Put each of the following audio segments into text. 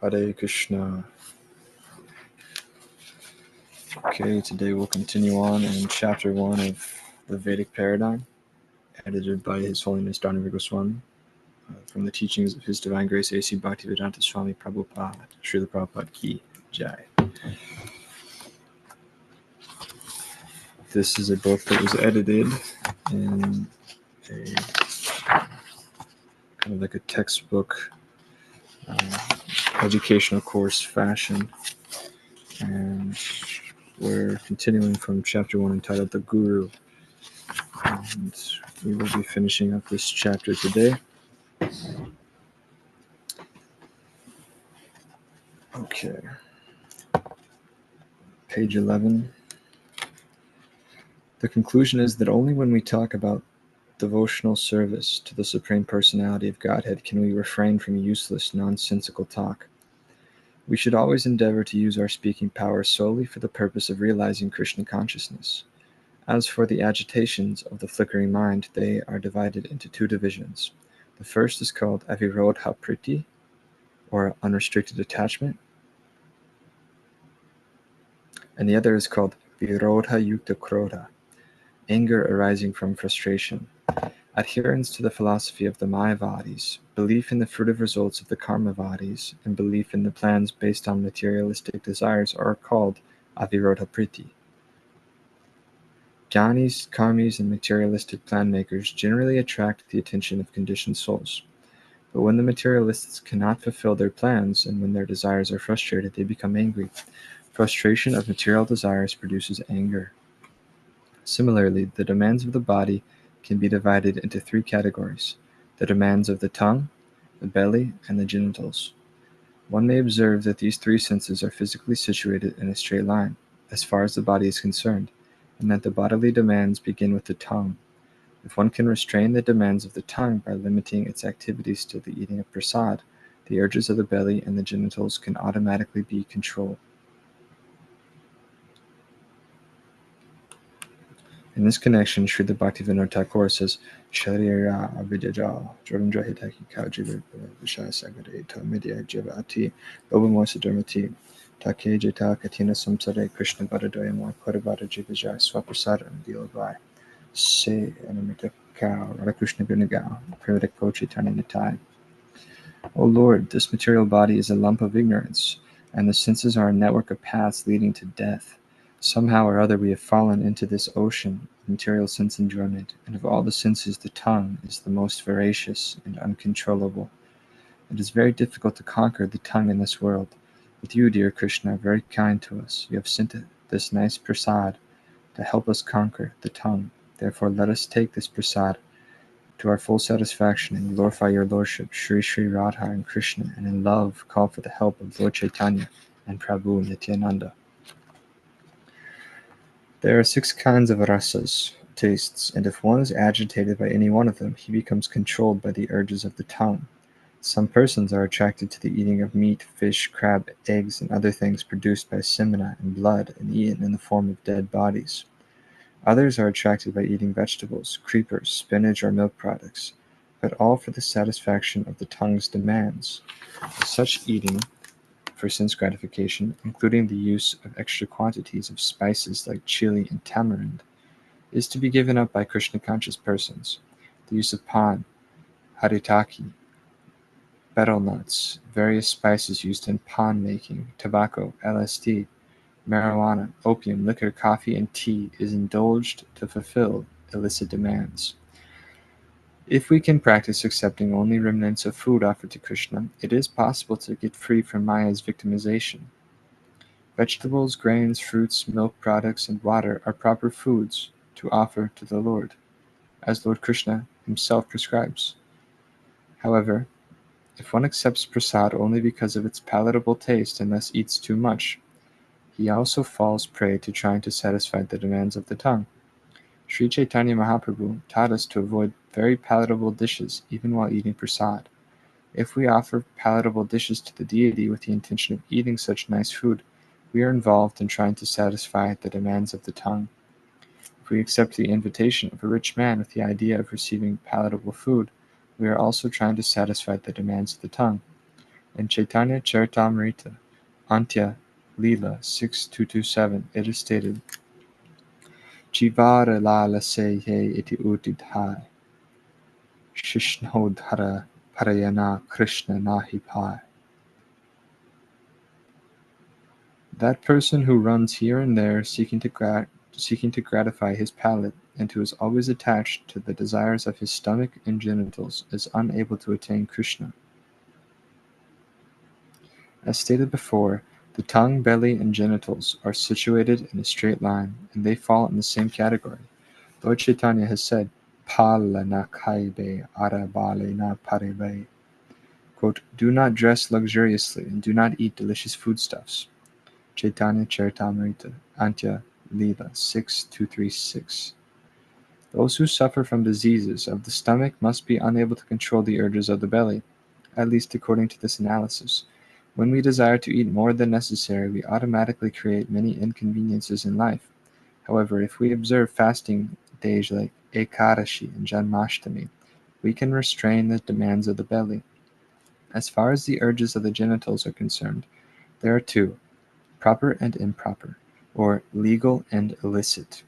Hare Krishna. Okay, today we'll continue on in chapter 1 of the Vedic Paradigm, edited by His Holiness Dharma Goswami, from the teachings of His Divine Grace A.C. Bhaktivedanta Swami Prabhupada, Srila Prabhupada Ki Jai. This is a book that was edited in a kind of like a textbook educational course fashion, and we're continuing from chapter 1 entitled The Guru, and we will be finishing up this chapter today. Okay. Page 11. The conclusion is that only when we talk about devotional service to the Supreme Personality of Godhead can we refrain from useless, nonsensical talk. We should always endeavor to use our speaking power solely for the purpose of realizing Krishna consciousness. As for the agitations of the flickering mind, they are divided into two divisions. The first is called avirodha priti, or unrestricted attachment, and the other is called virodha yukta krodha, anger arising from frustration. Adherence to the philosophy of the Mayavadis, belief in the fruitive results of the Karmavadis, and belief in the plans based on materialistic desires are called avirodha priti. Jnanis, karmis, and materialistic plan makers generally attract the attention of conditioned souls. But when the materialists cannot fulfill their plans and when their desires are frustrated, they become angry. Frustration of material desires produces anger. Similarly, the demands of the body can be divided into three categories: the demands of the tongue, the belly, and the genitals. One may observe that these three senses are physically situated in a straight line, as far as the body is concerned, and that the bodily demands begin with the tongue. If one can restrain the demands of the tongue by limiting its activities to the eating of prasad, the urges of the belly and the genitals can automatically be controlled. In this connection, Srila Bhaktivinoda Thakur says, Sharira avijaja dravendra hitaki kajiva vishaya sagareta midya javati obamosa dharmati take jeta katina samsare Krishna badadoyamor kodabada jivajaya swaprasada dilavai se anamita cow Radha Krishna Gunagal Primitic Pochitani Nitai. O Lord, this material body is a lump of ignorance, and the senses are a network of paths leading to death. Somehow or other we have fallen into this ocean of material sense enjoyment, and of all the senses the tongue is the most voracious and uncontrollable. It is very difficult to conquer the tongue in this world. But you, dear Krishna, are very kind to us. You have sent this nice prasad to help us conquer the tongue. Therefore let us take this prasad to our full satisfaction and glorify your Lordship, Sri Sri Radha and Krishna, and in love call for the help of Lord Chaitanya and Prabhu Nityananda. There are 6 kinds of rasas, tastes, and if one is agitated by any one of them, he becomes controlled by the urges of the tongue. Some persons are attracted to the eating of meat, fish, crab, eggs, and other things produced by semina and blood and eaten in the form of dead bodies. Others are attracted by eating vegetables, creepers, spinach, or milk products, but all for the satisfaction of the tongue's demands. Such eating for sense gratification, including the use of extra quantities of spices like chili and tamarind, is to be given up by Krishna-conscious persons. The use of pan, haritaki, betel nuts, various spices used in pan making, tobacco, LSD, marijuana, opium, liquor, coffee, and tea is indulged to fulfill illicit demands. If we can practice accepting only remnants of food offered to Krishna, it is possible to get free from Maya's victimization. Vegetables, grains, fruits, milk products, and water are proper foods to offer to the Lord, as Lord Krishna himself prescribes. However, if one accepts prasad only because of its palatable taste and thus eats too much, he also falls prey to trying to satisfy the demands of the tongue. Sri Chaitanya Mahaprabhu taught us to avoid very palatable dishes even while eating prasad. If we offer palatable dishes to the deity with the intention of eating such nice food, we are involved in trying to satisfy the demands of the tongue. If we accept the invitation of a rich man with the idea of receiving palatable food, we are also trying to satisfy the demands of the tongue. In Chaitanya Charitamrita, Antya Leela 6227, it is stated, Jivara lala se ye iti utidhai, Shishnodhara parayana Krishna nahi pai. That person who runs here and there seeking to gratify his palate, and who is always attached to the desires of his stomach and genitals, is unable to attain Krishna. As stated before, the tongue, belly, and genitals are situated in a straight line, and they fall in the same category. Lord Chaitanya has said, Pala na kaibe arabale na parebe. Quote, do not dress luxuriously, and do not eat delicious foodstuffs. Chaitanya Charitamrita, Antya Leela 6236. Those who suffer from diseases of the stomach must be unable to control the urges of the belly, at least according to this analysis. When we desire to eat more than necessary, we automatically create many inconveniences in life. However, if we observe fasting days like Ekadashi and Janmashtami, we can restrain the demands of the belly. As far as the urges of the genitals are concerned, there are two, proper and improper, or legal and illicit.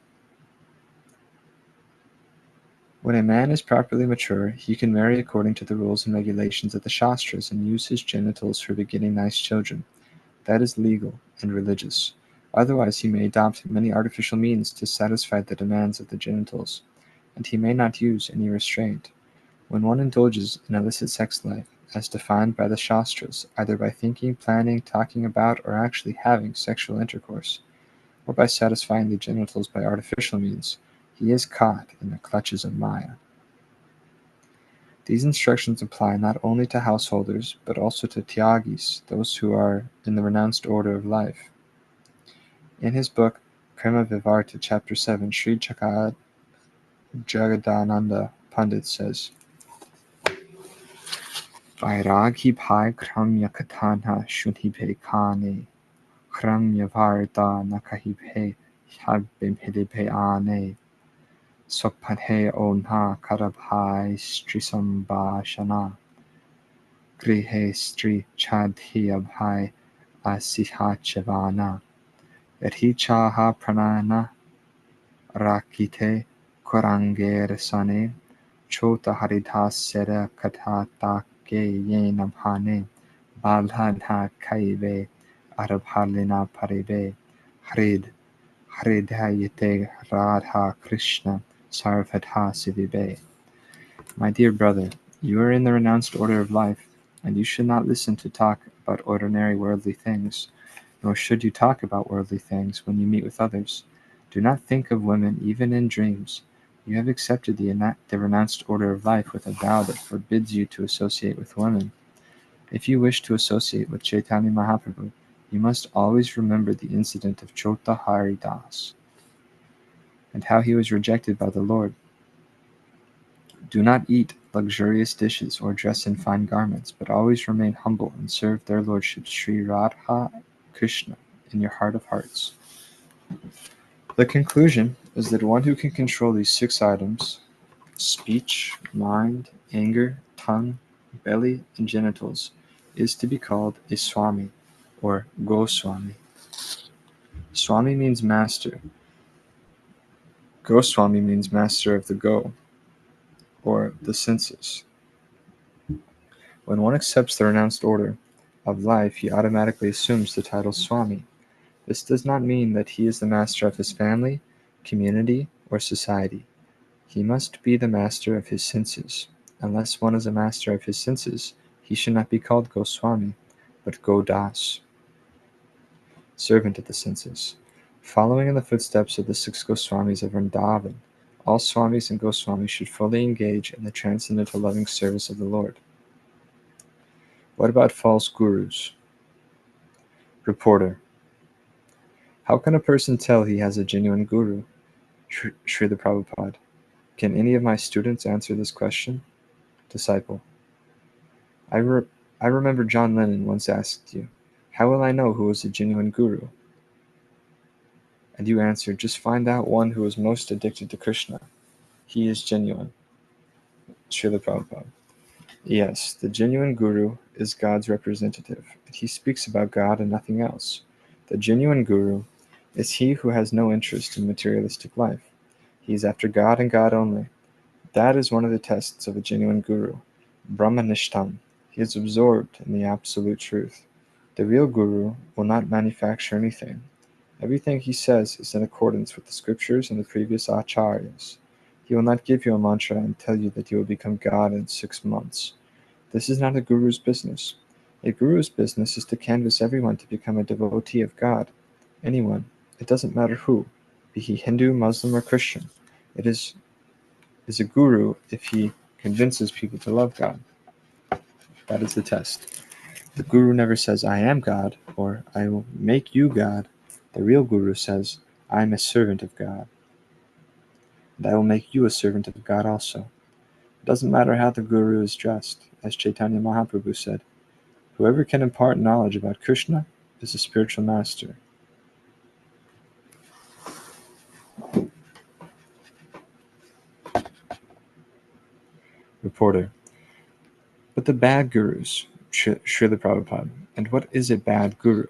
When a man is properly mature, he can marry according to the rules and regulations of the Shastras and use his genitals for begetting nice children. That is legal and religious. Otherwise, he may adopt many artificial means to satisfy the demands of the genitals, and he may not use any restraint. When one indulges in illicit sex life, as defined by the Shastras, either by thinking, planning, talking about, or actually having sexual intercourse, or by satisfying the genitals by artificial means, he is caught in the clutches of Maya. These instructions apply not only to householders, but also to Tyagis, those who are in the renounced order of life. In his book, Prema Vivarta, Chapter 7, Sri Jagadananda Pandit says, Vairaghi bhai kramya katana shunhibhe kane, kramya varta nakahibhe habimhidibhe ane, Sopathe onha karabhai strisambhashana, grihe stri chadhyabhai asihachavana, Richaha pranana rakite korangersane, Chota haridhasera kathatake yenamhane, Balhadha kaive arabhalina paribe, Hridayate Radha Krishna Sarvadha Sivibe. My dear brother, you are in the renounced order of life, and you should not listen to talk about ordinary worldly things, nor should you talk about worldly things when you meet with others. Do not think of women even in dreams. You have accepted the renounced order of life with a vow that forbids you to associate with women. If you wish to associate with Chaitanya Mahaprabhu, you must always remember the incident of Chota Hari Das, and how he was rejected by the Lord. Do not eat luxurious dishes or dress in fine garments, but always remain humble and serve their lordship Sri Radha Krishna in your heart of hearts. The conclusion is that one who can control these 6 items, speech, mind, anger, tongue, belly, and genitals, is to be called a Swami, or Goswami. Swami means master. Goswami means master of the go, or the senses. When one accepts the renounced order of life, he automatically assumes the title Swami. This does not mean that he is the master of his family, community, or society. He must be the master of his senses. Unless one is a master of his senses, he should not be called Goswami, but Godas, servant of the senses. Following in the footsteps of the 6 Goswamis of Vrindavan, all Swamis and Goswamis should fully engage in the transcendental loving service of the Lord. What about false gurus? Reporter: how can a person tell he has a genuine guru? Srila Prabhupada: can any of my students answer this question? Disciple: I remember John Lennon once asked you, how will I know who is a genuine guru? And you answered, just find out one who is most addicted to Krishna. He is genuine. Srila Prabhupada: Yes, the genuine guru is God's representative, and he speaks about God and nothing else. The genuine guru is he who has no interest in materialistic life. He is after God and God only. That is one of the tests of a genuine guru, Brahmanishtam. He is absorbed in the absolute truth. The real guru will not manufacture anything. Everything he says is in accordance with the scriptures and the previous acharyas. He will not give you a mantra and tell you that you will become God in 6 months. This is not a guru's business. A guru's business is to canvass everyone to become a devotee of God. Anyone, it doesn't matter who, be he Hindu, Muslim, or Christian. It is a guru if he convinces people to love God. That is the test. The guru never says, I am God, or I will make you God. The real guru says, I am a servant of God, and I will make you a servant of God also. It doesn't matter how the guru is dressed. As Chaitanya Mahaprabhu said, whoever can impart knowledge about Krishna is a spiritual master. Reporter. But the bad gurus, Srila Prabhupada. And what is a bad guru?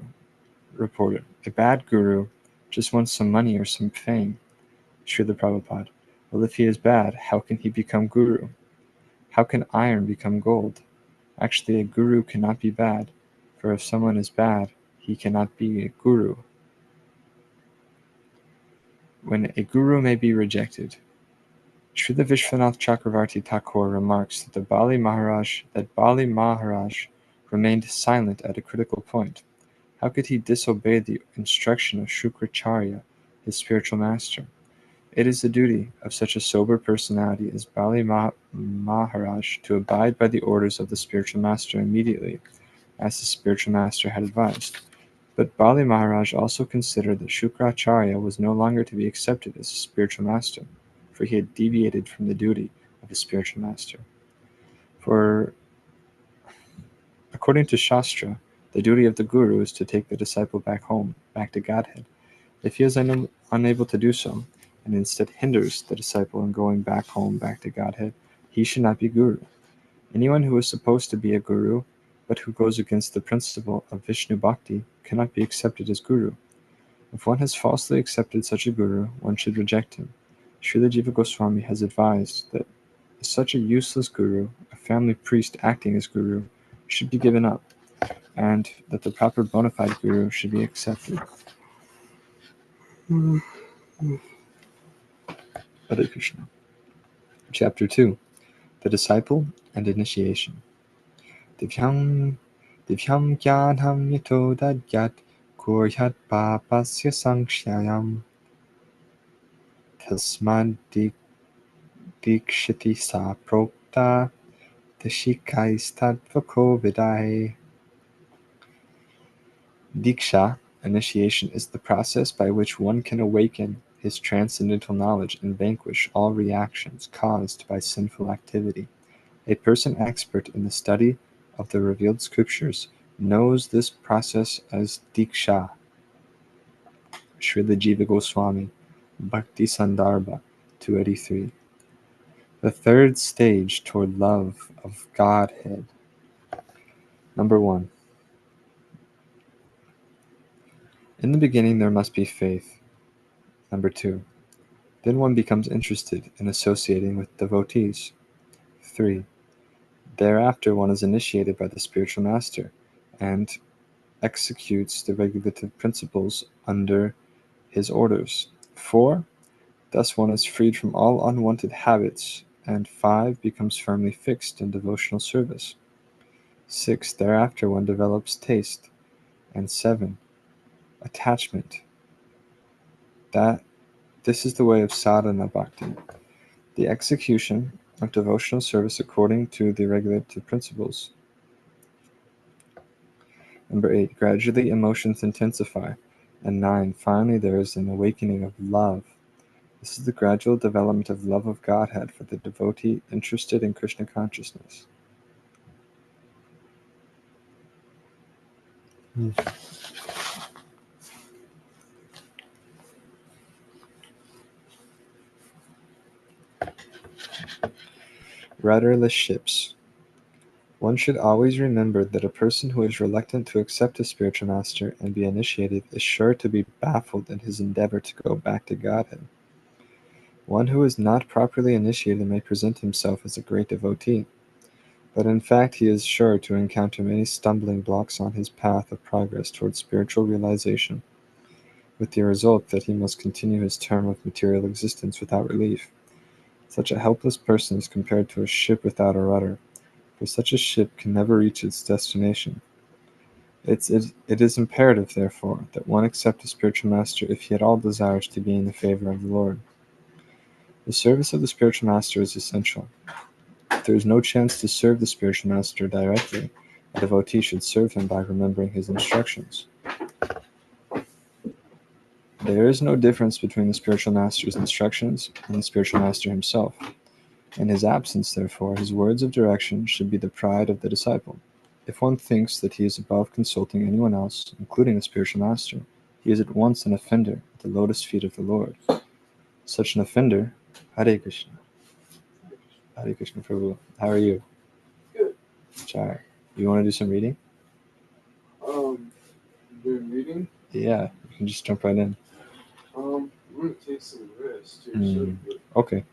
Reporter. A bad guru just wants some money or some fame. Srila Prabhupada. Well, if he is bad, how can he become guru? How can iron become gold? Actually, a guru cannot be bad, for if someone is bad, he cannot be a guru. When a guru may be rejected. Srila Vishwanath Chakravarti Thakur remarks that Bali Maharaj remained silent at a critical point. How could he disobey the instruction of Shukracharya, his spiritual master? It is the duty of such a sober personality as Bali Maharaj to abide by the orders of the spiritual master immediately, as the spiritual master had advised. But Bali Maharaj also considered that Shukracharya was no longer to be accepted as a spiritual master, for he had deviated from the duty of a spiritual master. For, according to Shastra, the duty of the guru is to take the disciple back home, back to Godhead. If he is unable to do so, and instead hinders the disciple in going back home, back to Godhead, he should not be guru. Anyone who is supposed to be a guru, but who goes against the principle of Vishnu Bhakti, cannot be accepted as guru. If one has falsely accepted such a guru, one should reject him. Srila Jiva Goswami has advised that such a useless guru, a family priest acting as guru, should be given up, and that the proper bona fide guru should be accepted. Hare Krishna. Chapter 2. The Disciple and Initiation. Divyam Gyadham Yato Dadyat Kuryat Papasya Sankshayam Tasmad Dikshiti Sa Prokta Dishikaistadvako Vidai. Diksha, initiation, is the process by which one can awaken his transcendental knowledge and vanquish all reactions caused by sinful activity. A person expert in the study of the revealed scriptures knows this process as Diksha. Srila Jiva Goswami, Bhakti Sandarbha 283. The third stage toward love of Godhead. Number 1. In the beginning there must be faith. Number 2. Then one becomes interested in associating with devotees. 3. Thereafter one is initiated by the spiritual master and executes the regulative principles under his orders. 4. Thus one is freed from all unwanted habits, and 5. Becomes firmly fixed in devotional service. 6. Thereafter one develops taste, and 7. Attachment. This is the way of sadhana bhakti, the execution of devotional service according to the regulative principles. Number 8. Gradually emotions intensify. And 9. Finally there is an awakening of love. This is the gradual development of love of Godhead for the devotee interested in Krishna consciousness. Rudderless ships. One should always remember that a person who is reluctant to accept a spiritual master and be initiated is sure to be baffled in his endeavor to go back to Godhead. One who is not properly initiated may present himself as a great devotee, but in fact he is sure to encounter many stumbling blocks on his path of progress towards spiritual realization, with the result that he must continue his term of material existence without relief. Such a helpless person is compared to a ship without a rudder, for such a ship can never reach its destination. It is imperative, therefore, that one accept a spiritual master if he at all desires to gain the favor of the Lord. The service of the spiritual master is essential. If there is no chance to serve the spiritual master directly, a devotee should serve him by remembering his instructions. There is no difference between the spiritual master's instructions and the spiritual master himself. In his absence, therefore, his words of direction should be the pride of the disciple. If one thinks that he is above consulting anyone else, including the spiritual master, he is at once an offender at the lotus feet of the Lord. Such an offender, Hare Krishna. Hare Krishna Prabhu. How are you? Good. Chai. You want to do some reading? Doing reading? Yeah, you can just jump right in. I'm gonna take some rest here. Okay.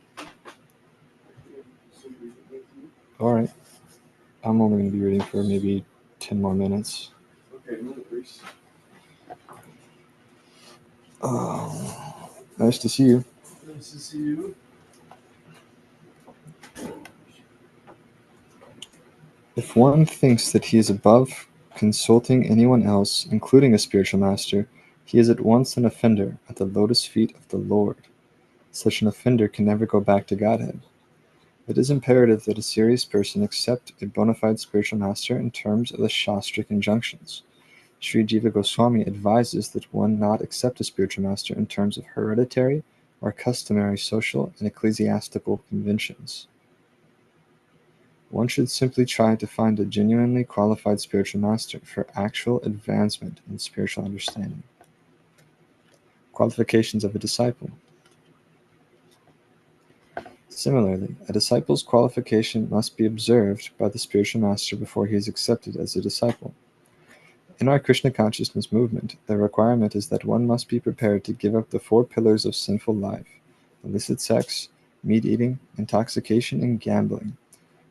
Alright. I'm only going to be reading for maybe 10 more minutes. Okay, no worries. Oh, nice to see you. Nice to see you. If one thinks that he is above consulting anyone else, including a spiritual master, he is at once an offender at the lotus feet of the Lord. Such an offender can never go back to Godhead. It is imperative that a serious person accept a bona fide spiritual master in terms of the Shastric injunctions. Sri Jiva Goswami advises that one not accept a spiritual master in terms of hereditary or customary social and ecclesiastical conventions. One should simply try to find a genuinely qualified spiritual master for actual advancement in spiritual understanding. Qualifications of a disciple. Similarly, a disciple's qualification must be observed by the spiritual master before he is accepted as a disciple. In our Krishna consciousness movement, the requirement is that one must be prepared to give up the 4 pillars of sinful life: illicit sex, meat eating, intoxication, and gambling.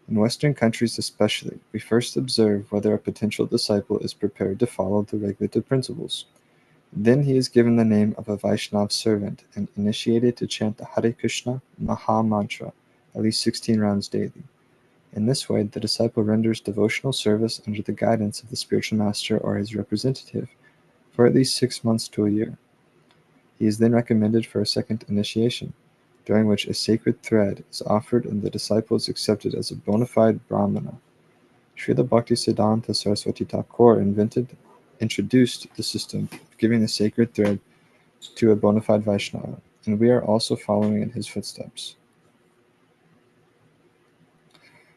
In Western countries especially, we first observe whether a potential disciple is prepared to follow the regulative principles. Then he is given the name of a Vaishnav servant and initiated to chant the Hare Krishna Maha Mantra at least 16 rounds daily. In this way, the disciple renders devotional service under the guidance of the spiritual master or his representative for at least 6 months to a year. He is then recommended for a second initiation, during which a sacred thread is offered and the disciple is accepted as a bona fide Brahmana. Srila Bhaktisiddhanta Saraswati Thakur introduced the system of giving the sacred thread to a bona fide Vaishnava, and we are also following in his footsteps.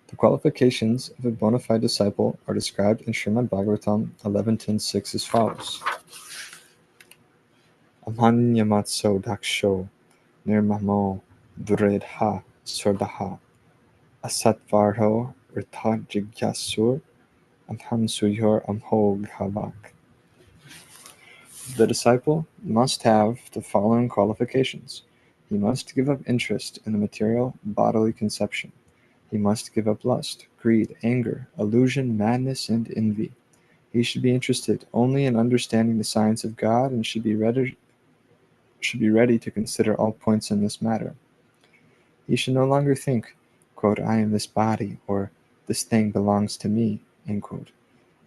The qualifications of a bona fide disciple are described in Srimad Bhagavatam 11.10.6 as follows. Amhanyamatso daksho nirmamo duredha swarbaha asatvarho rtha jigyasur amhamsuyor amho ghavak. The disciple must have the following qualifications. He must give up interest in the material bodily conception. He must give up lust, greed, anger, illusion, madness, and envy. He should be interested only in understanding the science of God and should be ready to consider all points in this matter. He should no longer think, quote, I am this body, or this thing belongs to me, end quote.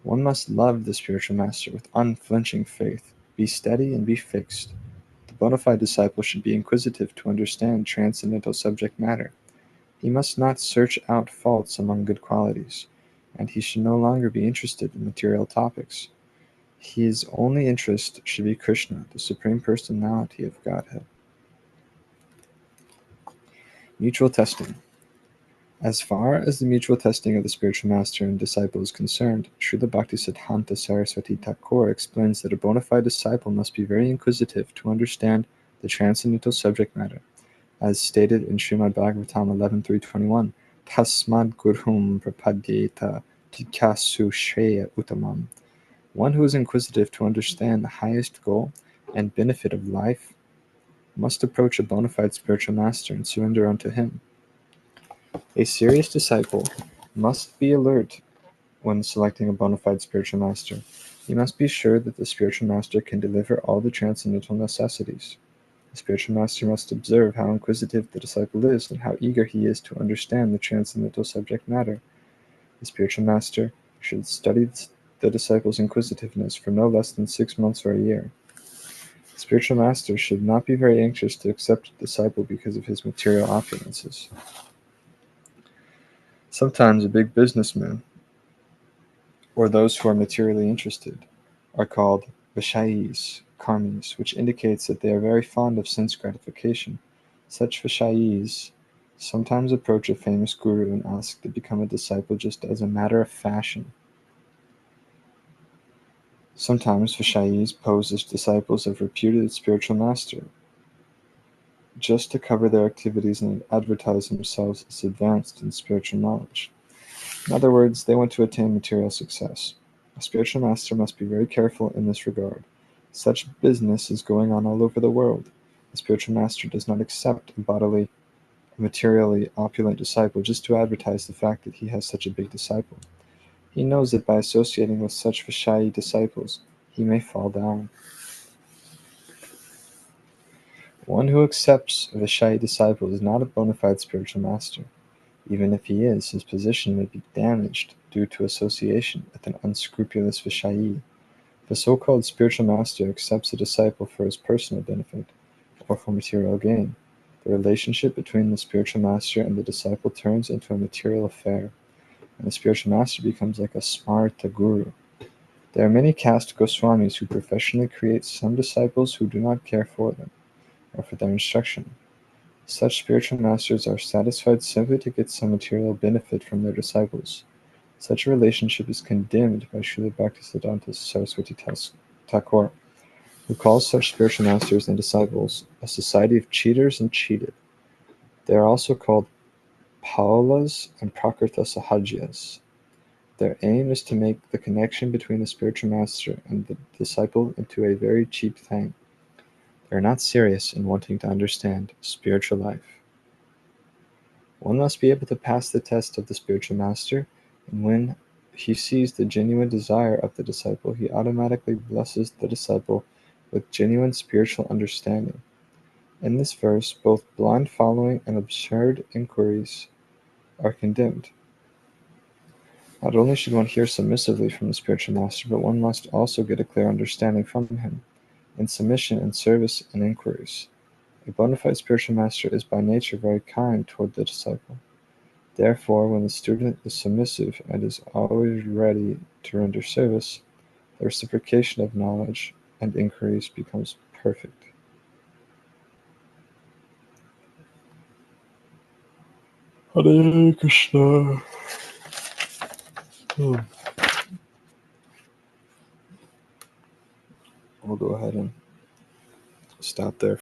One must love the spiritual master with unflinching faith, be steady and be fixed. The bona fide disciple should be inquisitive to understand transcendental subject matter. He must not search out faults among good qualities, and he should no longer be interested in material topics. His only interest should be Krishna, the Supreme Personality of Godhead. Mutual testing. As far as the mutual testing of the spiritual master and disciple is concerned, Srila Bhaktisiddhanta Saraswati Thakur explains that a bona fide disciple must be very inquisitive to understand the transcendental subject matter, as stated in Srimad Bhagavatam 11.3.21, Tasmad Gurhum Prapadyeta Jitkasu Shreya Uttamam. One who is inquisitive to understand the highest goal and benefit of life must approach a bona fide spiritual master and surrender unto him. A serious disciple must be alert when selecting a bona fide spiritual master. He must be sure that the spiritual master can deliver all the transcendental necessities. The spiritual master must observe how inquisitive the disciple is and how eager he is to understand the transcendental subject matter. The spiritual master should study the disciple's inquisitiveness for no less than 6 months or a year. The spiritual master should not be very anxious to accept a disciple because of his material opulences. Sometimes a big businessman, or those who are materially interested, are called Vishayis, karmis, which indicates that they are very fond of sense gratification. Such Vishayis sometimes approach a famous guru and ask to become a disciple just as a matter of fashion. Sometimes Vishayis pose as disciples of reputed spiritual master, just to cover their activities and advertise themselves as advanced in spiritual knowledge. In other words, they want to attain material success. A spiritual master must be very careful in this regard. Such business is going on all over the world. A spiritual master does not accept a materially opulent disciple just to advertise the fact that he has such a big disciple. He knows that by associating with such Vishayi disciples, he may fall down. One who accepts a Vishayi disciple is not a bona fide spiritual master. Even if he is, his position may be damaged due to association with an unscrupulous Vishayi. If a so-called spiritual master accepts a disciple for his personal benefit, or for material gain, the relationship between the spiritual master and the disciple turns into a material affair, and the spiritual master becomes like a smarta guru. There are many caste Goswamis who professionally create some disciples who do not care for them, or for their instruction. Such spiritual masters are satisfied simply to get some material benefit from their disciples. Such a relationship is condemned by Srila Bhaktisiddhanta Saraswati Thakur, who calls such spiritual masters and disciples a society of cheaters and cheated. They are also called Paulas and Prakrita Sahajias. Their aim is to make the connection between the spiritual master and the disciple into a very cheap thing. They are not serious in wanting to understand spiritual life. One must be able to pass the test of the spiritual master, and when he sees the genuine desire of the disciple, he automatically blesses the disciple with genuine spiritual understanding. In this verse, both blind following and absurd inquiries are condemned. Not only should one hear submissively from the spiritual master, but one must also get a clear understanding from him, in submission and service and inquiries. A bona fide spiritual master is by nature very kind toward the disciple. Therefore, when the student is submissive and is always ready to render service, the reciprocation of knowledge and inquiries becomes perfect. Hare Krishna. We'll go ahead and stop there.